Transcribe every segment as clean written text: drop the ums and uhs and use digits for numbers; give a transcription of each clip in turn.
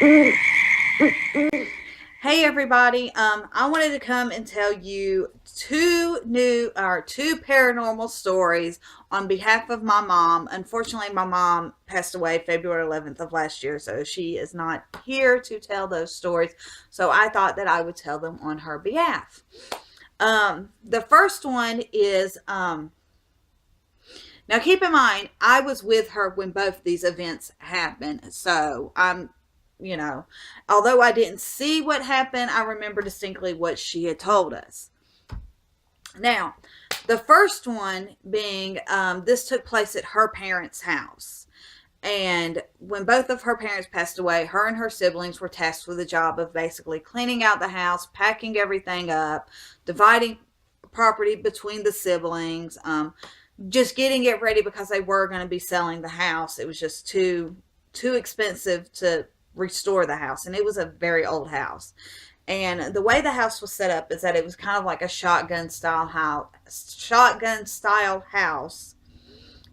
Hey everybody, I wanted to come and tell you two paranormal stories on behalf of my mom. Unfortunately, my mom passed away February 11th of last year, so she is not here to tell those stories. So I thought that I would tell them on her behalf. The first one is now keep in mind I was with her when both these events happened, so you know, although I didn't see what happened, I remember distinctly what she had told us. Now, the first one being this took place at her parents' house. And when both of her parents passed away, her and her siblings were tasked with the job of basically cleaning out the house, packing everything up, dividing property between the siblings, just getting it ready because they were going to be selling the house. It was just too expensive to restore the house, and it was a very old house. And the way the house was set up is that it was kind of like a shotgun style house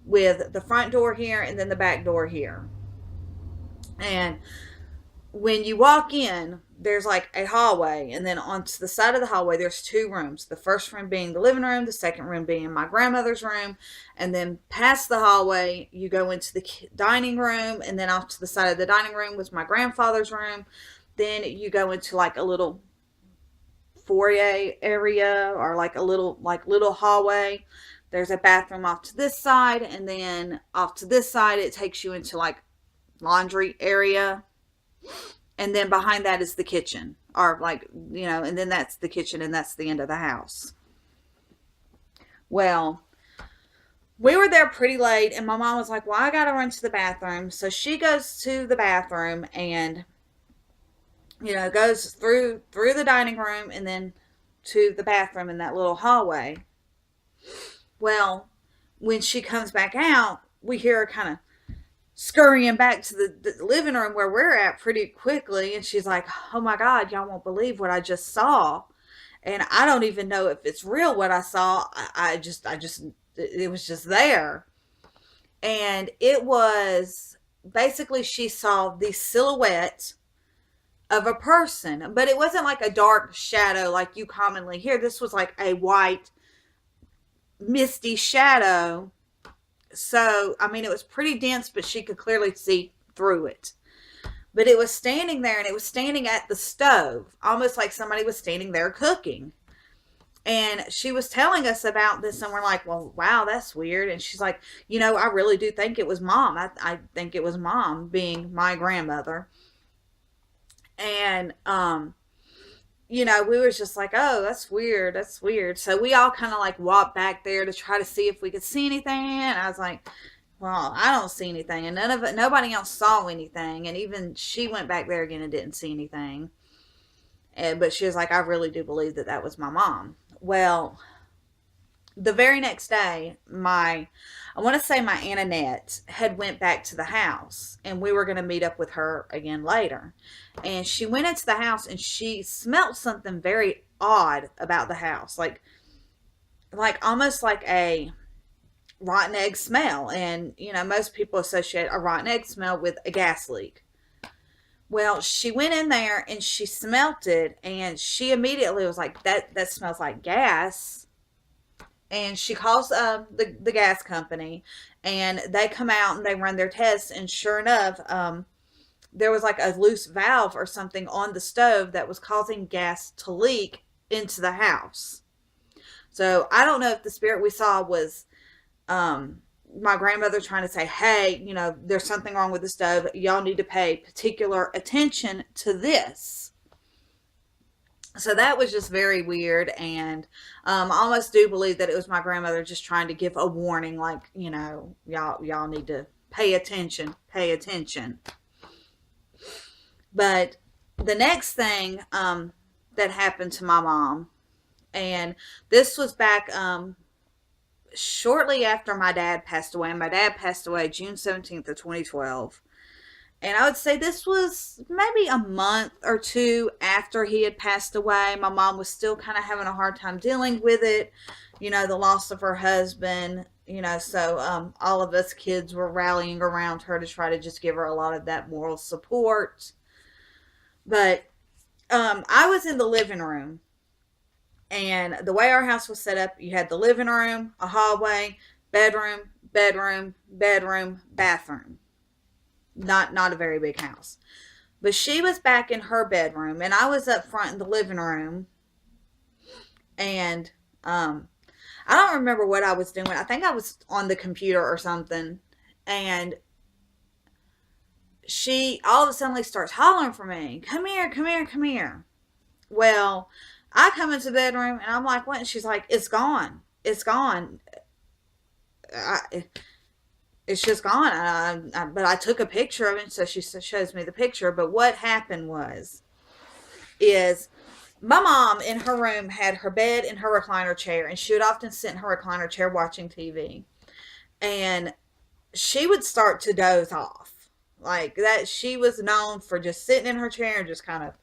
with the front door here and then the back door here. And when you walk in, there's like a hallway, and then on the side of the hallway, there's two rooms. The first room being the living room, the second room being my grandmother's room, and then past the hallway, you go into the dining room, and then off to the side of the dining room was my grandfather's room. Then you go into like a little foyer area or like a little hallway. There's a bathroom off to this side, and then off to this side, it takes you into like laundry area, and then behind that is the kitchen, or and then that's the kitchen, and that's the end of the house. Well, we were there pretty late, and my mom was like, well, I gotta run to the bathroom. So she goes to the bathroom and goes through the dining room and then to the bathroom in that little hallway. Well, when she comes back out, we hear her kind of scurrying back to the living room where we're at pretty quickly, and she's like, oh my god, y'all won't believe what I just saw. And I don't even know if it's real what I saw. I just it was just there. And it was basically, she saw the silhouette of a person, but it wasn't like a dark shadow like you commonly hear. This was like a white misty shadow. So, I mean, it was pretty dense, but she could clearly see through it. But it was standing there, and it was standing at the stove, almost like somebody was standing there cooking. And she was telling us about this, and we're like, well, wow, that's weird. And she's like, I really do think it was mom. I think it was mom, being my grandmother. And, we was just like, oh, that's weird. That's weird. So we all kind of like walked back there to try to see if we could see anything. And I was like, well, I don't see anything. And nobody else saw anything. And even she went back there again and didn't see anything. But she was like, I really do believe that that was my mom. Well, the very next day, I want to say my Aunt Annette had went back to the house, and we were going to meet up with her again later. And she went into the house, and she smelled something very odd about the house, like almost like a rotten egg smell. And most people associate a rotten egg smell with a gas leak. Well, she went in there and she smelt it, and she immediately was like, that smells like gas. And she calls the gas company, and they come out and they run their tests, and sure enough, there was like a loose valve or something on the stove that was causing gas to leak into the house. So I don't know if the spirit we saw was my grandmother trying to say, hey, there's something wrong with the stove, y'all need to pay particular attention to this. So that was just very weird. And I almost do believe that it was my grandmother just trying to give a warning, like, y'all need to pay attention, pay attention. But the next thing that happened to my mom, and this was back shortly after my dad passed away. And my dad passed away June 17th of 2012. And I would say this was maybe a month or two after he had passed away. My mom was still kind of having a hard time dealing with it, the loss of her husband, so all of us kids were rallying around her to try to just give her a lot of that moral support. But I was in the living room, and the way our house was set up, you had the living room, a hallway, bedroom, bedroom, bathroom. Not a very big house. But she was back in her bedroom, and I was up front in the living room, and I don't remember what I was doing. I think I was on the computer or something, and she all of a sudden starts hollering for me, "Come here, come here, come here." Well, I come into the bedroom and I'm like, "What?" And she's like, "It's gone. It's gone. I, it's just gone." But I took a picture of it, so she shows me the picture. But what happened is my mom in her room had her bed and her recliner chair, and she would often sit in her recliner chair watching TV. And she would start to doze off. Like that, she was known for just sitting in her chair and just kind of,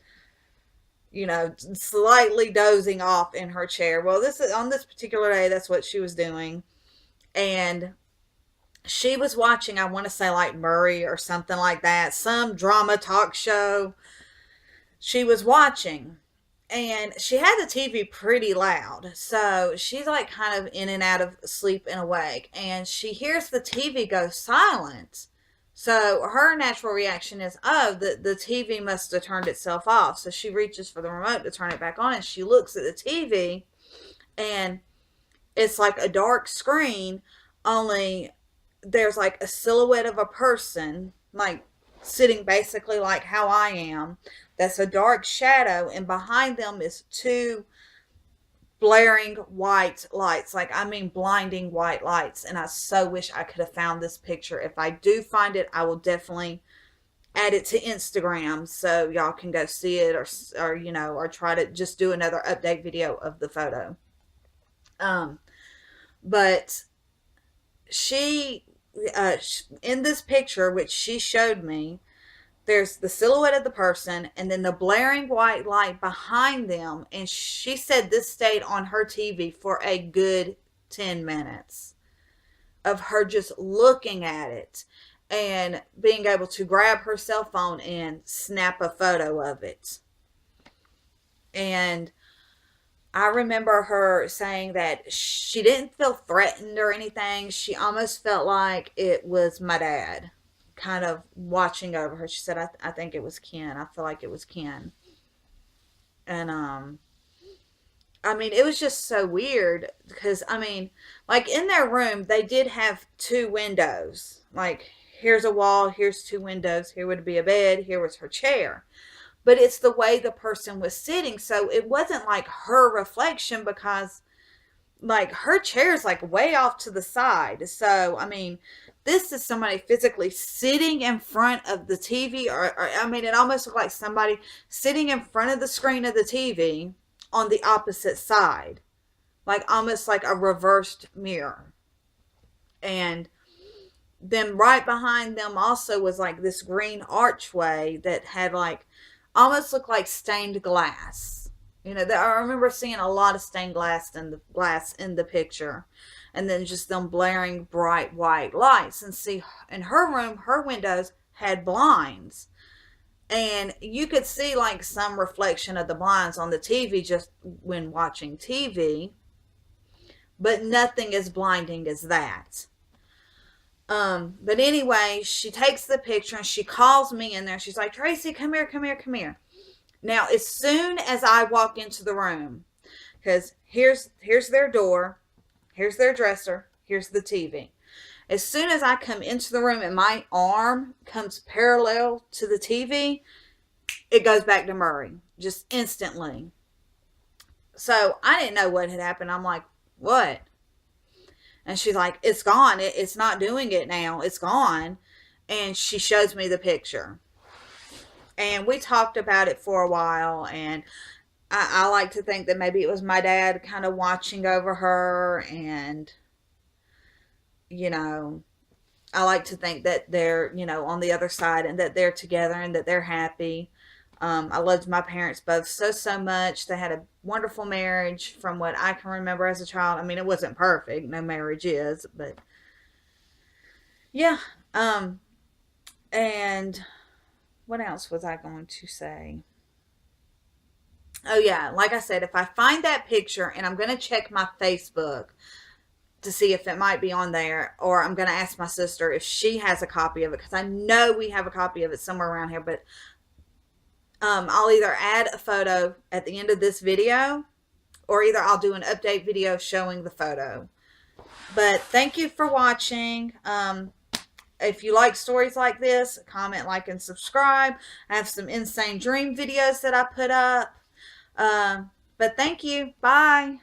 slightly dozing off in her chair. Well, this is on this particular day, that's what she was doing. And she was watching, I want to say like Murray or something like that, some drama talk show she was watching. And she had the TV pretty loud. So she's like kind of in and out of sleep and awake. And she hears the TV go silent. So her natural reaction is, oh, the TV must have turned itself off. So she reaches for the remote to turn it back on. And she looks at the TV, and it's like a dark screen, only there's like a silhouette of a person, like sitting basically like how I am. That's a dark shadow, and behind them is two blaring white lights. Like, I mean, blinding white lights. And I so wish I could have found this picture. If I do find it, I will definitely add it to Instagram so y'all can go see it, or try to just do another update video of the photo. But she, in this picture, which she showed me, there's the silhouette of the person and then the blaring white light behind them. And she said this stayed on her TV for a good 10 minutes of her just looking at it and being able to grab her cell phone and snap a photo of it. And I remember her saying that she didn't feel threatened or anything. She almost felt like it was my dad kind of watching over her. She said, I think it was Ken. I feel like it was Ken. And, I mean, it was just so weird because, I mean, like in their room, they did have two windows. Like, here's a wall, here's two windows, here would be a bed, here was her chair. But it's the way the person was sitting. So it wasn't like her reflection, because like her chair is like way off to the side. So, I mean, this is somebody physically sitting in front of the TV, or I mean, it almost looked like somebody sitting in front of the screen of the TV on the opposite side, like almost like a reversed mirror. And then right behind them also was like this green archway that had like almost looked like stained glass. I remember seeing a lot of stained glass in the picture, and then just them blaring bright white lights. And see, in her room, her windows had blinds, and you could see like some reflection of the blinds on the TV just when watching TV, but nothing as blinding as that. But anyway, she takes the picture and she calls me in there. She's like, "Tracy, come here, come here, come here." Now, as soon as I walk into the room, because here's their door, here's their dresser, here's the TV. As soon as I come into the room and my arm comes parallel to the TV, it goes back to Murray, just instantly. So I didn't know what had happened. I'm like, "What?" And she's like, "It's gone. It's not doing it now. It's gone." And she shows me the picture. And we talked about it for a while. And I like to think that maybe it was my dad kind of watching over her. And, you know, I like to think that they're, on the other side, and that they're together and that they're happy. I loved my parents both so much. They had a wonderful marriage from what I can remember as a child. I mean, it wasn't perfect. No marriage is, but yeah. And what else was I going to say? Oh, yeah. Like I said, if I find that picture, and I'm going to check my Facebook to see if it might be on there, or I'm going to ask my sister if she has a copy of it, because I know we have a copy of it somewhere around here. But I'll either add a photo at the end of this video, or either I'll do an update video showing the photo. But thank you for watching. If you like stories like this, comment, like, and subscribe. I have some insane dream videos that I put up. But thank you. Bye.